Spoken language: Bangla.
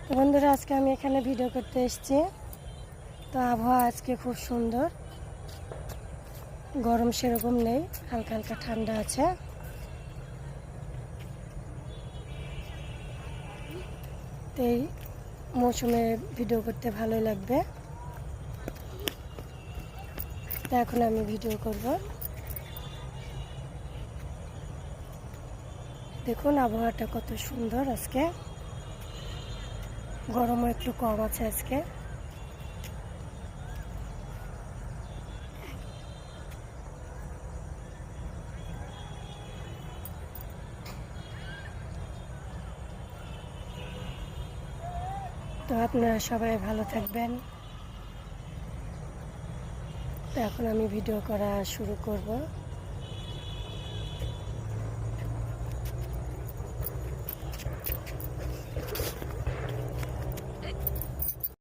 তো বন্ধুরা, আজকে আমি এখানে ভিডিও করতে এসেছি। তো আবহাওয়া আজকে খুব সুন্দর, গরম সেরকম নেই, হালকা হালকা ঠান্ডা আছে। তো এই মৌসুমে ভিডিও করতে ভালোই লাগবে। তো এখন আমি ভিডিও করব। দেখুন আবহাওয়াটা কত সুন্দর, আজকে গরমও একটু কম আছে আজকে। তো আপনারা সবাই ভালো থাকবেন। তো এখন আমি ভিডিও করা শুরু করব।